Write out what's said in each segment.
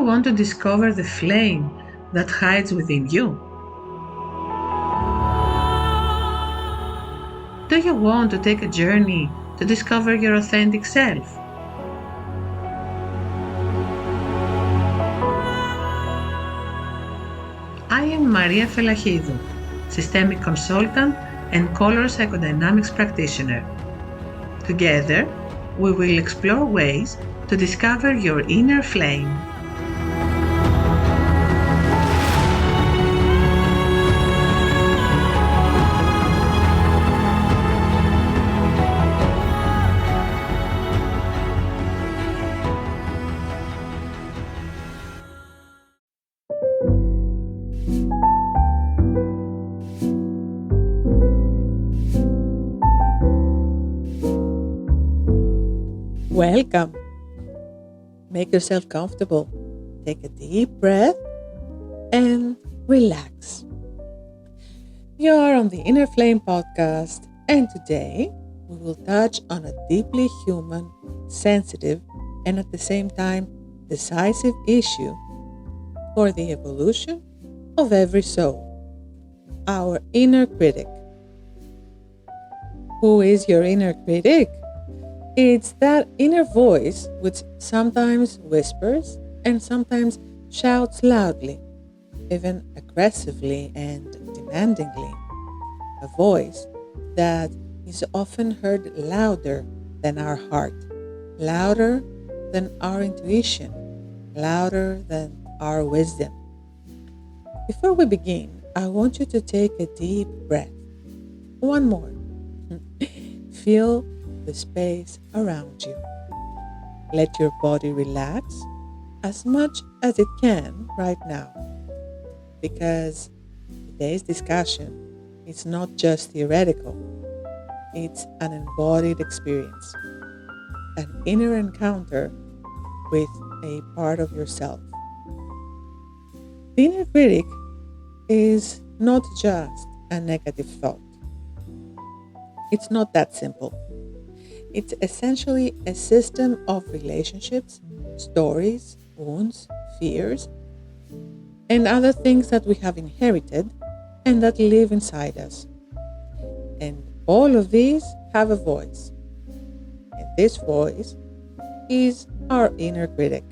want to discover the flame that hides within you? Do you want to take a journey to discover your authentic self? I am Maria Felachidou, systemic consultant and color psychodynamics practitioner. Together, we will explore ways to discover your inner flame. Welcome. Make yourself comfortable. Take a deep breath and relax. You are on the Inner Flame podcast, and today we will touch on a deeply human, sensitive, and at the same time decisive issue for the evolution of every soul: our inner critic. Who is your inner critic? It's that inner voice which sometimes whispers and sometimes shouts loudly, even aggressively and demandingly. A voice that is often heard louder than our heart, louder than our intuition, louder than our wisdom. Before we begin, I want you to take a deep breath. One more. Feel the space around you. Let your body relax as much as it can right now, because today's discussion is not just theoretical, it's an embodied experience, an inner encounter with a part of yourself. The inner critic is not just a negative thought. It's not that simple. It's essentially a system of relationships, stories, wounds, fears, and other things that we have inherited and that live inside us. And all of these have a voice. And this voice is our inner critic.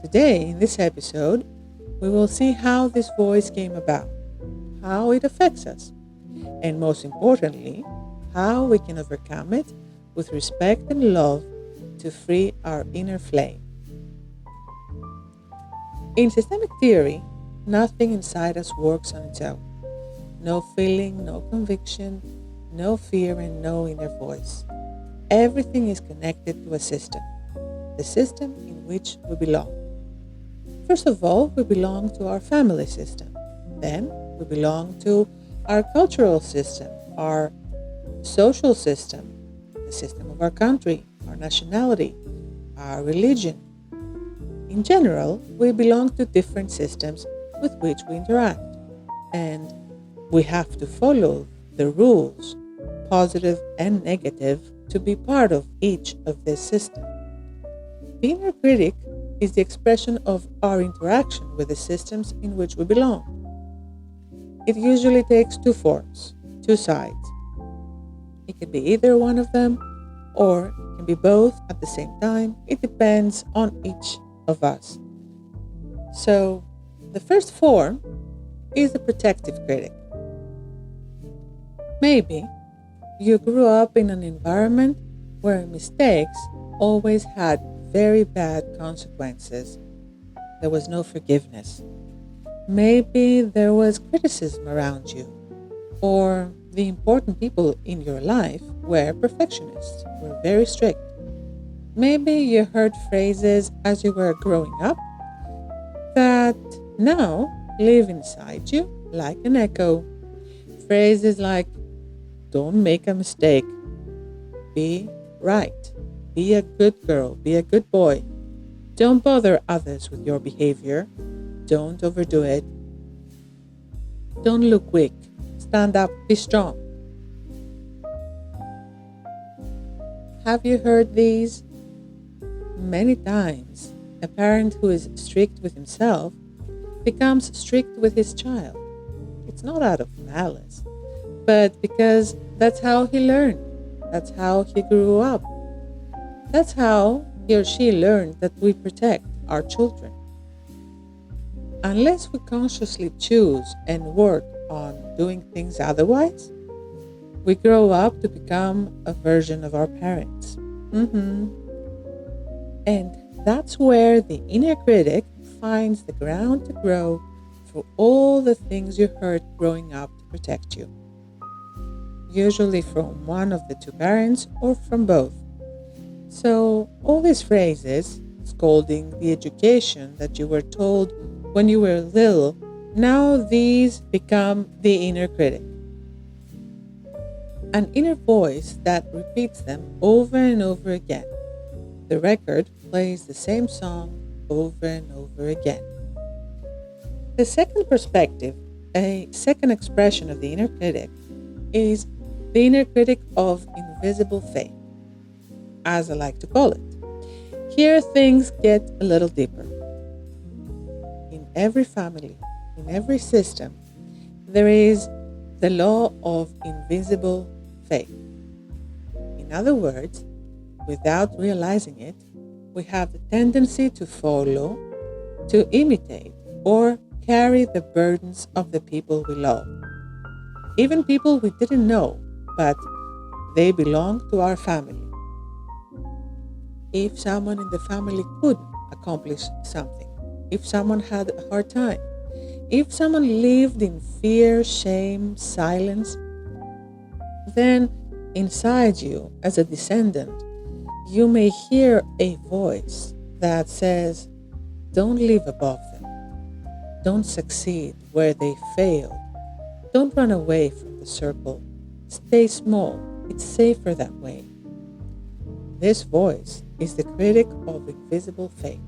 Today, in this episode, we will see how this voice came about, how it affects us, and most importantly, how we can overcome it with respect and love to free our inner flame. In systemic theory, nothing inside us works on its own. No feeling, no conviction, no fear, and no inner voice. Everything is connected to a system, the system in which we belong. First of all, we belong to our family system. Then we belong to our cultural system, our social system, the system of our country, our nationality, our religion. In general, we belong to different systems with which we interact, and we have to follow the rules, positive and negative, to be part of each of these systems. The inner critic is the expression of our interaction with the systems in which we belong. It usually takes two forms, two sides. It can be either one of them, or it can be both at the same time. It depends on each of us. So, the first form is the protective critic. Maybe you grew up in an environment where mistakes always had very bad consequences. There was no forgiveness. Maybe there was criticism around you, or the important people in your life were perfectionists, were very strict. Maybe you heard phrases as you were growing up that now live inside you like an echo. Phrases like, don't make a mistake, be right, be a good girl, be a good boy, don't bother others with your behavior, don't overdo it, don't look weak, stand up, be strong. Have you heard these? Many times, A parent who is strict with himself becomes strict with his child. It's not out of malice, but because that's how he learned. That's how he grew up. That's how he or she learned that we protect our children. Unless we consciously choose and work on doing things otherwise, we grow up to become a version of our parents. And that's where the inner critic finds the ground to grow through all the things you heard growing up to protect you. Usually from one of the two parents or from both. So all these phrases, scolding, the education that you were told when you were little, now these become the inner critic. An inner voice that repeats them over and over again. The record plays the same song over and over again. The second perspective, a second expression of the inner critic, is the inner critic of invisible faith, as I like to call it. Here things get a little deeper. In every family, in every system, there is the law of invisible faith. In other words, without realizing it, we have the tendency to follow, to imitate, or carry the burdens of the people we love. Even people we didn't know, but they belong to our family. If someone in the family couldn't accomplish something, if someone had a hard time, if someone lived in fear, shame, silence, then inside you, as a descendant, you may hear a voice that says, don't live above them. Don't succeed where they failed. Don't run away from the circle. Stay small. It's safer that way. This voice is the critic of invisible faith.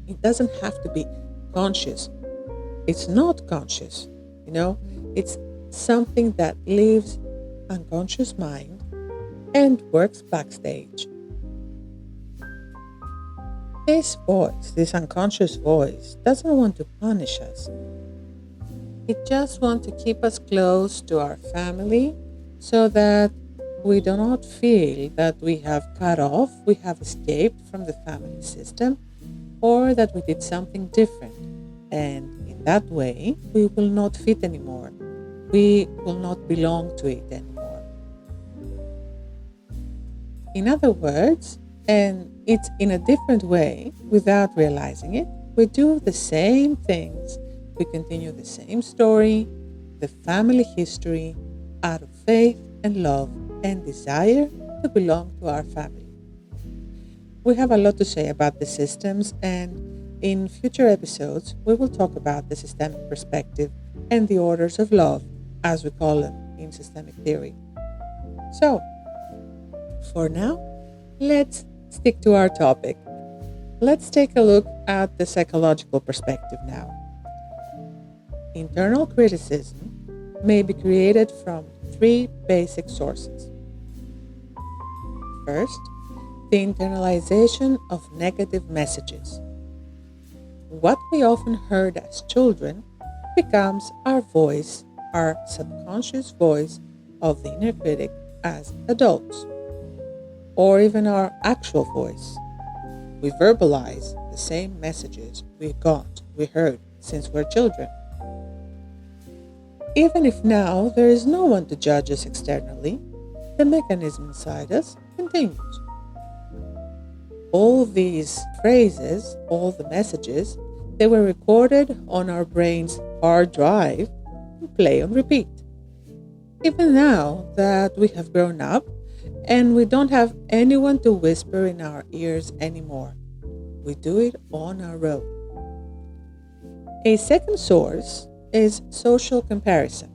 It doesn't have to be conscious. It's not conscious, it's something that lives unconscious mind and works backstage. This voice, this unconscious voice, doesn't want to punish us. It just wants to keep us close to our family so that we do not feel that we have cut off, we have escaped from the family system, or that we did something different. And in that way, we will not fit anymore. We will not belong to it anymore. In other words, and it's in a different way, without realizing it, we do the same things. We continue the same story, the family history, out of faith and love and desire to belong to our family. We have a lot to say about the systems, and in future episodes, we will talk about the systemic perspective and the orders of love, as we call them in systemic theory. So, for now, let's stick to our topic. Let's take a look at the psychological perspective now. Internal criticism may be created from three basic sources. First, the internalization of negative messages. What we often heard as children becomes our voice, our subconscious voice of the inner critic as adults, or even our actual voice. We verbalize the same messages we heard since we're children. Even if now there is no one to judge us externally, the mechanism inside us continues. All these phrases, all the messages, they were recorded on our brain's hard drive and play on repeat. Even now that we have grown up and we don't have anyone to whisper in our ears anymore, we do it on our own. A second source is social comparison.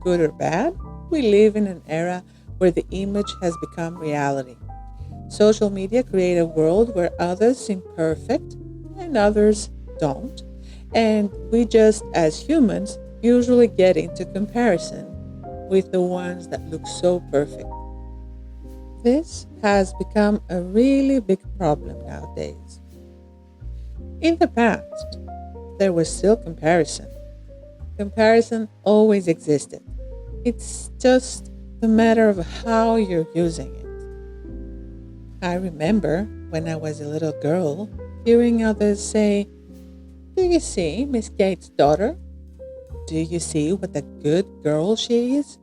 Good or bad, we live in an era where the image has become reality. Social media create a world where others seem perfect and others don't, and we just, as humans, usually get into comparison with the ones that look so perfect. This has become a really big problem nowadays. In the past, there was still comparison. Comparison always existed. It's just a matter of how you're using it. I remember when I was a little girl hearing others say, "Do you see Miss Gates' daughter? Do you see what a good girl she is?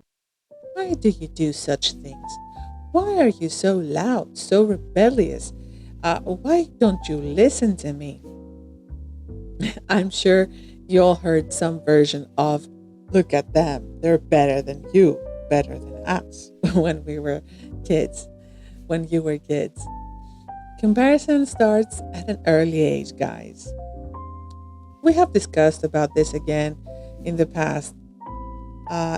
Why do you do such things? Why are you so loud, so rebellious? Why don't you listen to me?" I'm sure you all heard some version of, "Look at them, they're better than you, better than us," when we were kids, when you were kids. Comparison starts at an early age, guys. We have discussed about this again in the past,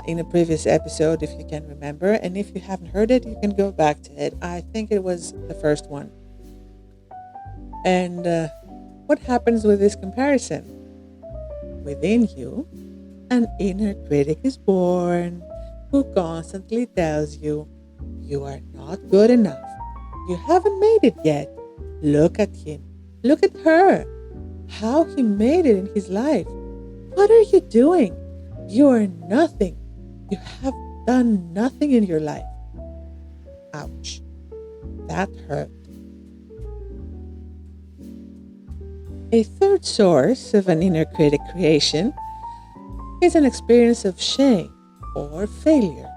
in a previous episode, if you can remember. And if you haven't heard it, you can go back to it. I think it was the first one. And what happens with this comparison? Within you, an inner critic is born who constantly tells you, "You are not good enough. You haven't made it yet. Look at him. Look at her. How he made it in his life. What are you doing? You are nothing. You have done nothing in your life." Ouch. That hurt. A third source of an inner critic creation is an experience of shame or failure.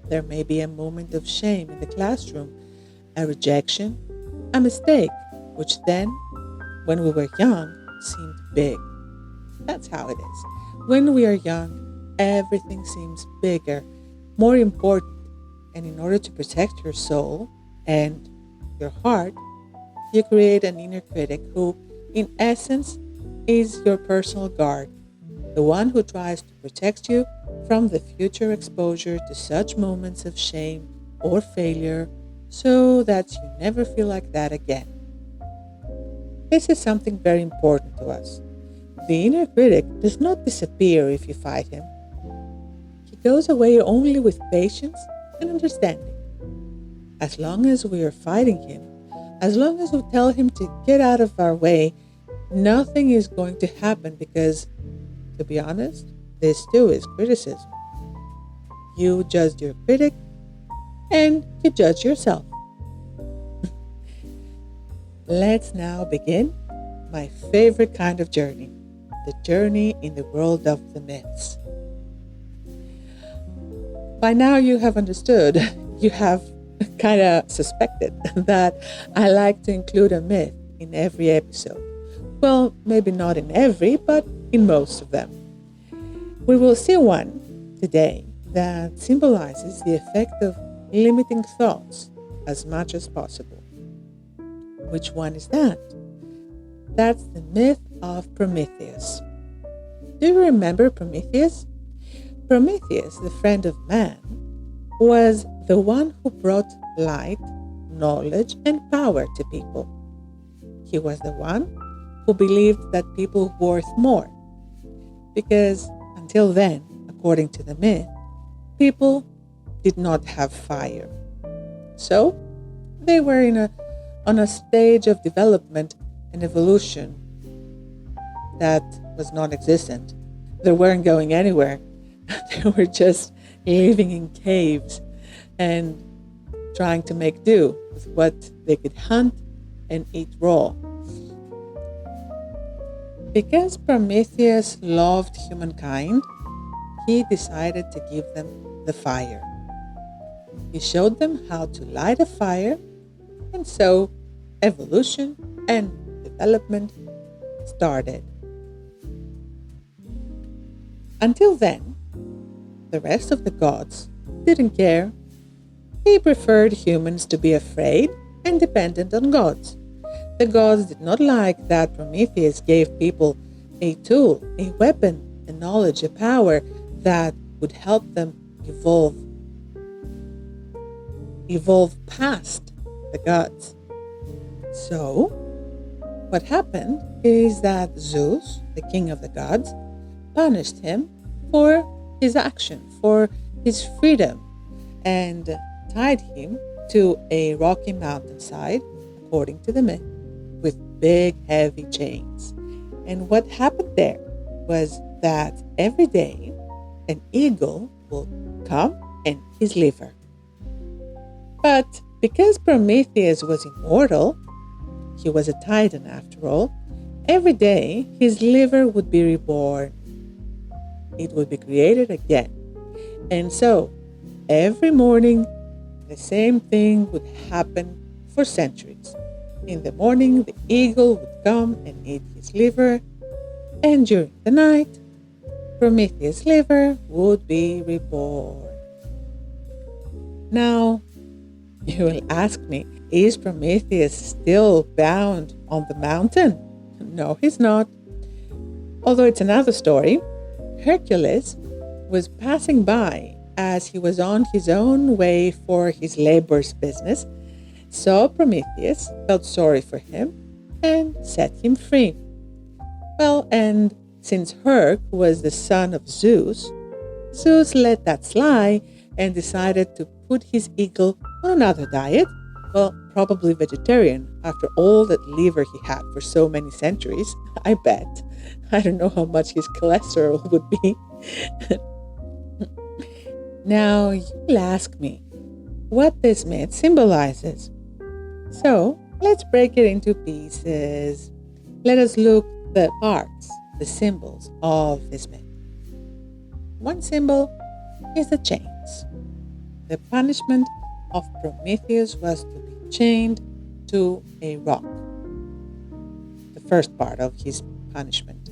There may be a moment of shame in the classroom, a rejection, a mistake, which then, when we were young, seemed big. That's how it is. When we are young, everything seems bigger, more important, and in order to protect your soul and your heart, you create an inner critic who, in essence, is your personal guard, the one who tries to protect you from the future exposure to such moments of shame or failure so that you never feel like that again. This is something very important to us. The inner critic does not disappear if you fight him. He goes away only with patience and understanding. As long as we are fighting him, as long as we tell him to get out of our way, nothing is going to happen because, to be honest, this too is criticism. You judge your critic and you judge yourself. Let's now begin my favorite kind of journey, the journey in the world of the myths. By now you have understood, you have kind of suspected that I like to include a myth in every episode. Well, maybe not in every, but in most of them. We will see one today that symbolizes the effect of limiting thoughts as much as possible. Which one is that? That's the myth of Prometheus. Do you remember Prometheus? Prometheus, the friend of man, was the one who brought light, knowledge, and power to people. He was the one who believed that people were worth more. Because until then, according to the myth, people did not have fire. So they were on a stage of development and evolution that was non-existent. They weren't going anywhere. They were just living in caves and trying to make do with what they could hunt and eat raw. Because Prometheus loved humankind, he decided to give them the fire. He showed them how to light a fire, and so evolution and development started. Until then, the rest of the gods didn't care. They preferred humans to be afraid and dependent on gods. The gods did not like that Prometheus gave people a tool, a weapon, a knowledge, a power that would help them evolve past the gods. So, what happened is that Zeus, the king of the gods, punished him for his action, for his freedom, and tied him to a rocky mountainside, according to the myth, with big, heavy chains. And what happened there was that every day an eagle will come and eat his liver. But because Prometheus was immortal, he was a titan after all, every day his liver would be reborn. It would be created again. And so, every morning, the same thing would happen for centuries. In the morning, the eagle would come and eat his liver, and during the night, Prometheus' liver would be reborn. Now, you will ask me, is Prometheus still bound on the mountain? No, he's not. Although it's another story, Hercules was passing by as he was on his own way for his labor's business, saw Prometheus, felt sorry for him, and set him free. Well, and since Herc was the son of Zeus, Zeus let that slide and decided to put his eagle on another diet. Well, probably vegetarian after all that liver he had for so many centuries, I bet. I don't know how much his cholesterol would be. Now, you'll ask me what this myth symbolizes. So, let's break it into pieces. Let us look at the parts, the symbols of this myth. One symbol is the chains. The punishment of Prometheus was to be chained to a rock. The first part of his punishment.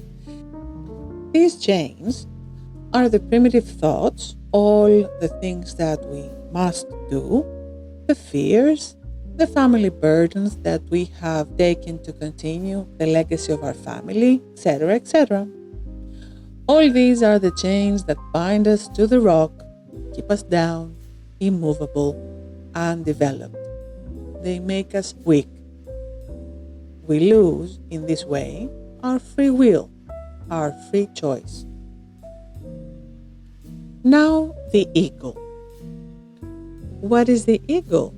These chains are the primitive thoughts, all the things that we must do, the fears, the family burdens that we have taken to continue the legacy of our family, etc., etc. All these are the chains that bind us to the rock, keep us down, immovable, undeveloped. They make us weak. We lose, in this way, our free will, our free choice. Now, the eagle. What is the eagle?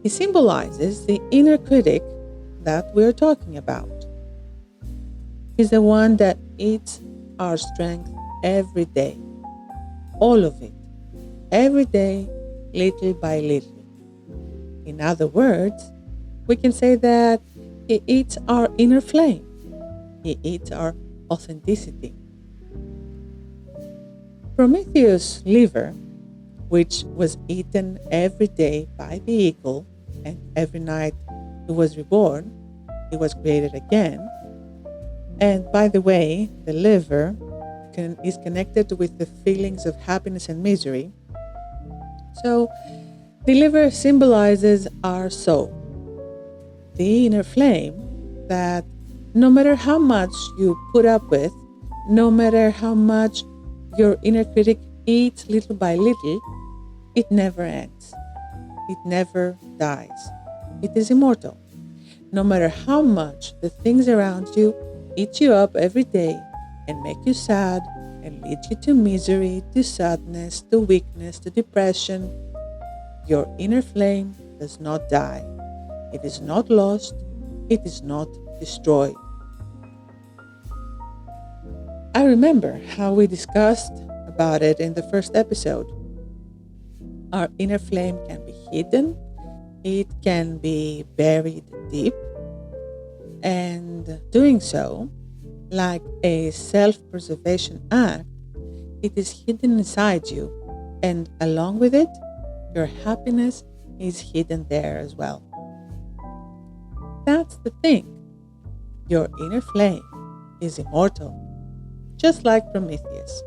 It symbolizes the inner critic that we're talking about. It's the one that eats our strength every day, all of it, every day, little by little. In other words, we can say that it eats our inner flame. It eats our authenticity. Prometheus' liver, which was eaten every day by the eagle, and every night he was reborn, he was created again. And by the way, the liver is connected with the feelings of happiness and misery. So, the liver symbolizes our soul, the inner flame that no matter how much you put up with, no matter how much your inner critic eats little by little, it never ends. It never dies. It is immortal. No matter how much the things around you eat you up every day and make you sad and lead you to misery, to sadness, to weakness, to depression, your inner flame does not die. It is not lost. It is not destroyed. I remember how we discussed about it in the first episode. Our inner flame can be hidden. It can be buried deep. And doing so, like a self-preservation act, it is hidden inside you. And along with it, your happiness is hidden there as well. That's the thing. Your inner flame is immortal, just like Prometheus.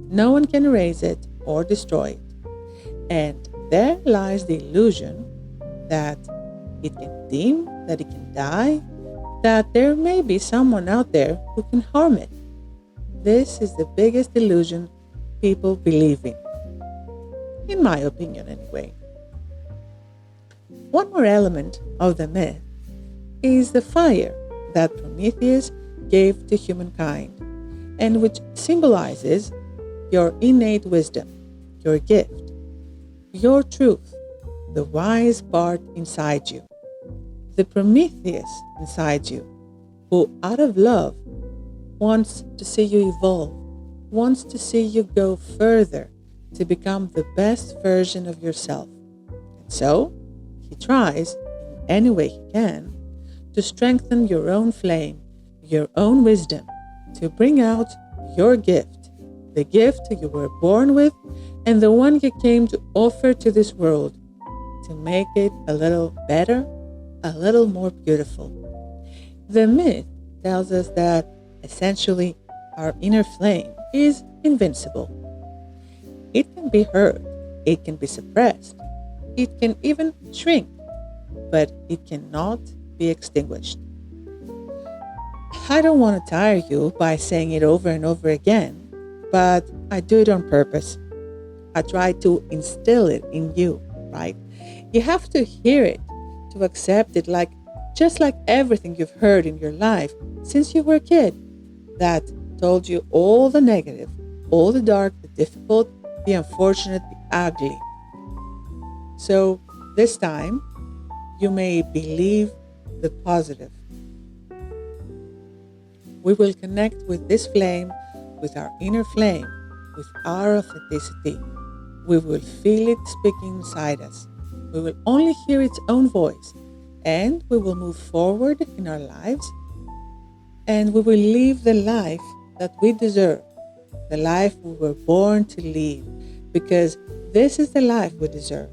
No one can erase it or destroy it. And there lies the illusion that it can dim, that it can die, that there may be someone out there who can harm it. This is the biggest illusion people believe in my opinion anyway. One more element of the myth is the fire that Prometheus gave to humankind, and which symbolizes your innate wisdom, your gift, your truth, the wise part inside you, the Prometheus inside you, who out of love wants to see you evolve, wants to see you go further to become the best version of yourself. And so, he tries, in any way he can, to strengthen your own flame, your own wisdom, to bring out your gift, the gift you were born with and the one you came to offer to this world, to make it a little better, a little more beautiful. The myth tells us that essentially our inner flame is invincible. It can be hurt, it can be suppressed, it can even shrink, but it cannot be extinguished. I don't want to tire you by saying it over and over again, but I do it on purpose. I try to instill it in you, right? You have to hear it to accept it, just like everything you've heard in your life since you were a kid that told you all the negative, all the dark, the difficult, the unfortunate, the ugly. So this time, you may believe the positive. We will connect with this flame, with our inner flame, with our authenticity. We will feel it speaking inside us. We will only hear its own voice, and we will move forward in our lives, and we will live the life that we deserve, the life we were born to live, because this is the life we deserve,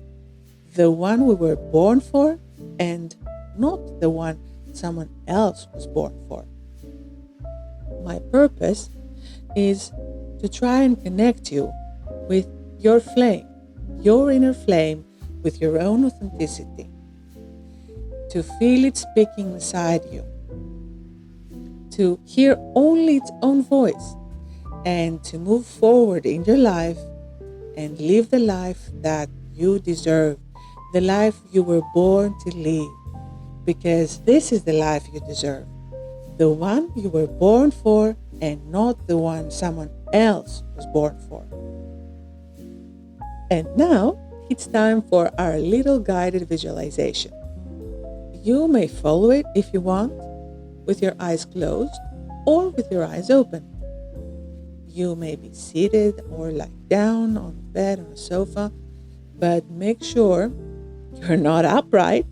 the one we were born for, and not the one someone else was born for. My purpose is to try and connect you with your flame, your inner flame, with your own authenticity, to feel it speaking inside you, to hear only its own voice, and to move forward in your life and live the life that you deserve, the life you were born to live, because this is the life you deserve, the one you were born for and not the one someone else was born for. And now it's time for our little guided visualization. You may follow it if you want, with your eyes closed or with your eyes open. You may be seated or lie down on a bed or a sofa, but make sure you're not upright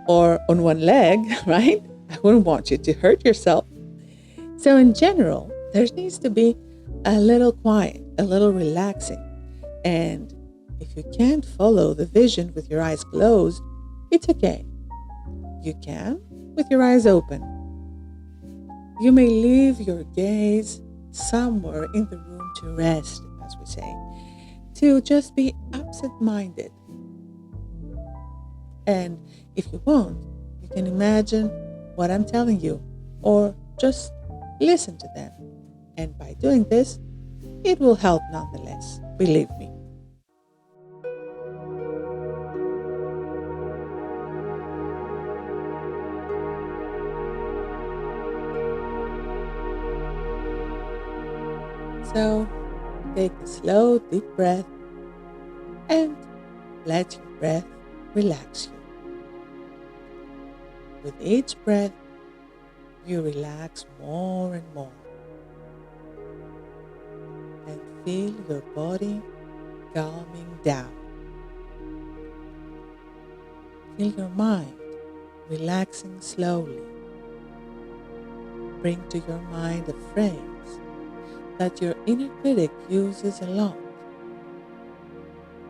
or on one leg, right? I wouldn't want you to hurt yourself. So in general, there needs to be a little quiet, a little relaxing. And if you can't follow the vision with your eyes closed, it's okay. You can with your eyes open. You may leave your gaze somewhere in the room to rest, as we say, to just be absent-minded. And if you want, you can imagine what I'm telling you, or just listen to them. And by doing this, it will help nonetheless, believe me. So, take a slow, deep breath and let your breath relax you. With each breath, you relax more and more and feel your body calming down. Feel your mind relaxing slowly. Bring to your mind a phrase that your inner critic uses a lot.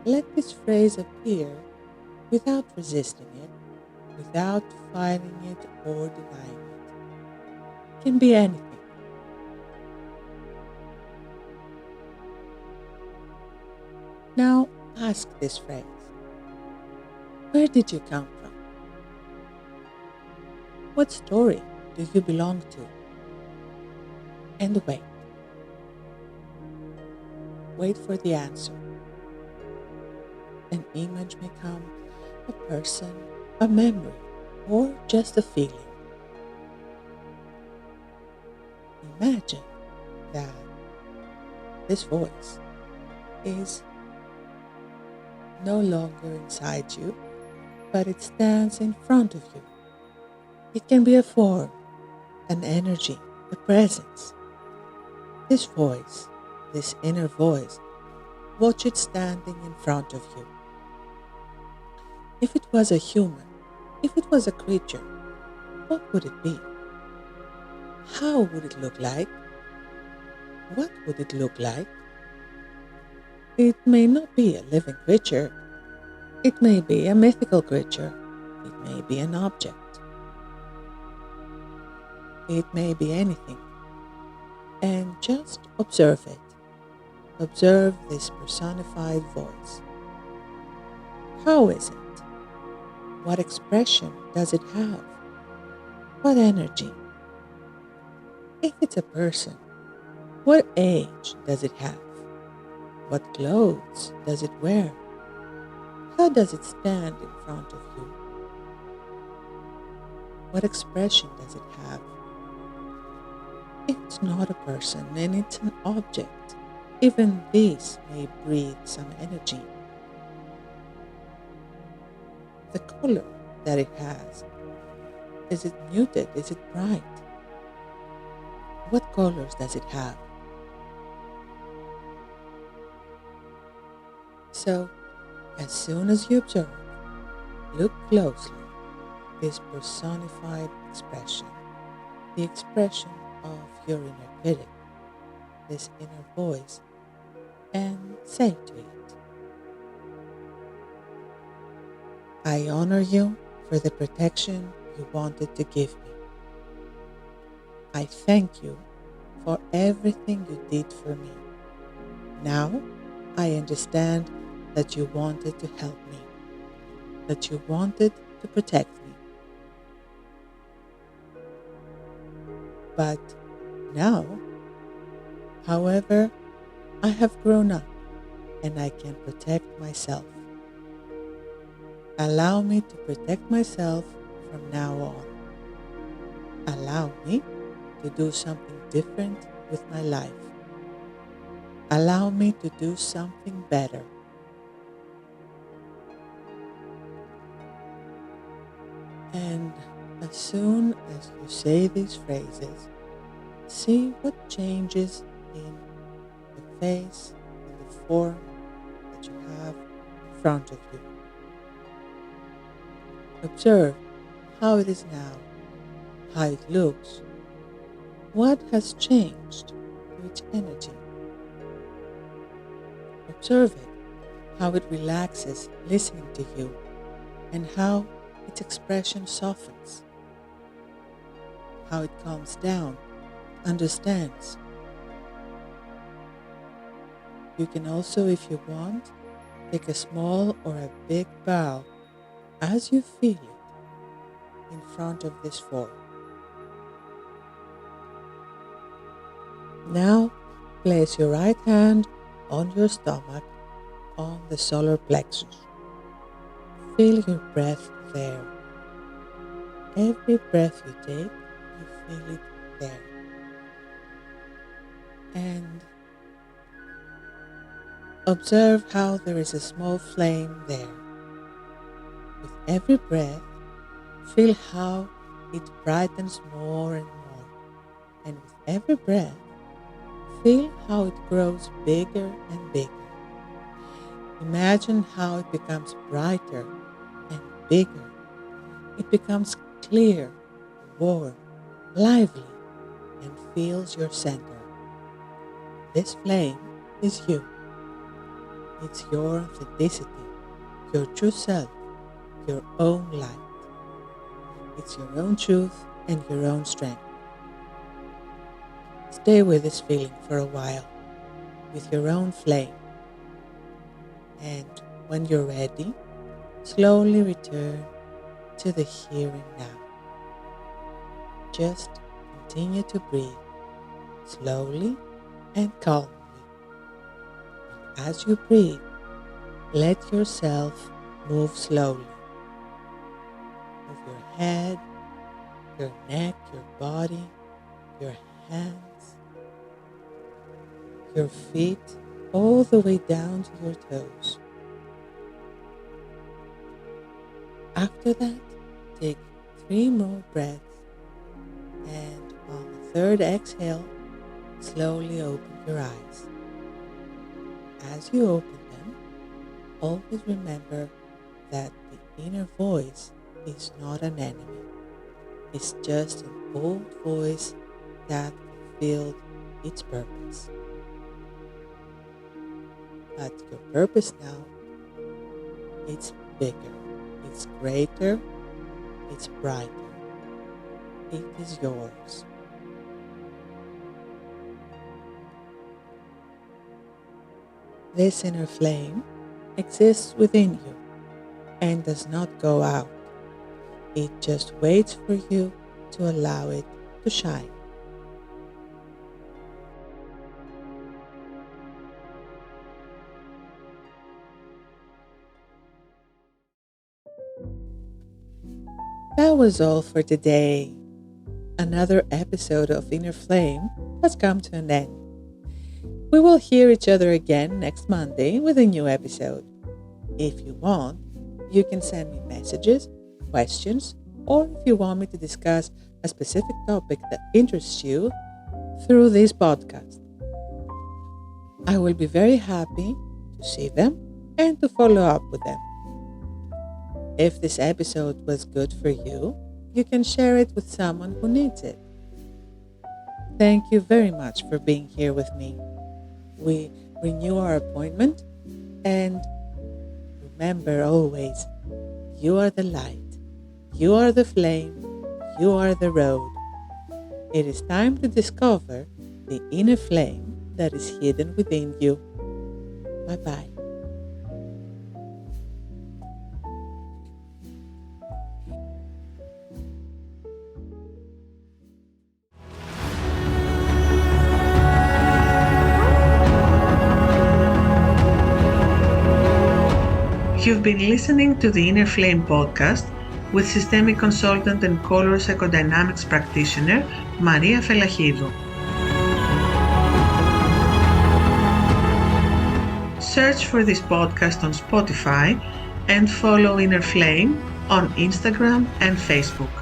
Let this phrase appear without resisting it, without fighting it or denying it. It can be anything. Now ask this phrase. Where did you come from? What story do you belong to? And wait. Wait for the answer. An image may come, a person, a memory, or just a feeling. Imagine that this voice is no longer inside you, but it stands in front of you. It can be a form, an energy, a presence. This voice, this inner voice, watch it standing in front of you. If it was a human, if it was a creature, what would it be? How would it look like? What would it look like? It may not be a living creature. It may be a mythical creature. It may be an object. It may be anything. And just observe it. Observe this personified voice. How is it? What expression does it have? What energy? If it's a person, what age does it have? What clothes does it wear? How does it stand in front of you? What expression does it have? If it's not a person and it's an object, even this may breathe some energy. The color that it has, is it muted? Is it bright? What colors does it have? So, as soon as you observe, look closely, this personified expression, the expression of your inner critic, this inner voice, and say to it, I honor you for the protection you wanted to give me. I thank you for everything you did for me. Now I understand that you wanted to help me, that you wanted to protect me. But now, however, I have grown up and I can protect myself. Allow me to protect myself from now on. Allow me to do something different with my life. Allow me to do something better. And as soon as you say these phrases, see what changes in the face and the form that you have in front of you. Observe how it is now, how it looks, what has changed to its energy. Observe it, how it relaxes listening to you, and how its expression softens, how it calms down, understands. You can also, if you want, take a small or a big bow as you feel it in front of this form. Now, place your right hand on your stomach, on the solar plexus. Feel your breath there. Every breath you take, you feel it there. And observe how there is a small flame there. With every breath, feel how it brightens more and more. And with every breath, feel how it grows bigger and bigger. Imagine how it becomes brighter and bigger. It becomes clear, warm, lively, and fills your center. This flame is you. It's your authenticity, your true self, your own light. It's your own truth and your own strength. Stay with this feeling for a while, with your own flame. And when you're ready, slowly return to the here and now. Just continue to breathe slowly and calmly. And as you breathe, let yourself move slowly. Move your head, your neck, your body, your hands, your feet, all the way down to your toes. After that, take 3 more breaths, and on the third exhale, slowly open your eyes. As you open them, always remember that the inner voice is not an enemy. It's just an old voice that fulfilled its purpose. But your purpose now, it's bigger, it's greater, it's brighter. It is yours. This inner flame exists within you and does not go out. It just waits for you to allow it to shine. That was all for today. Another episode of Inner Flame has come to an end. We will hear each other again next Monday with a new episode. If you want, you can send me messages, questions, or if you want me to discuss a specific topic that interests you through this podcast. I will be very happy to see them and to follow up with them. If this episode was good for you, you can share it with someone who needs it. Thank you very much for being here with me. We renew our appointment, and remember always, you are the light, you are the flame, you are the road. It is time to discover the inner flame that is hidden within you. Bye-bye. You've been listening to the Inner Flame podcast with systemic consultant and color psychodynamics practitioner Maria Felachidou. Search for this podcast on Spotify and follow Inner Flame on Instagram and Facebook.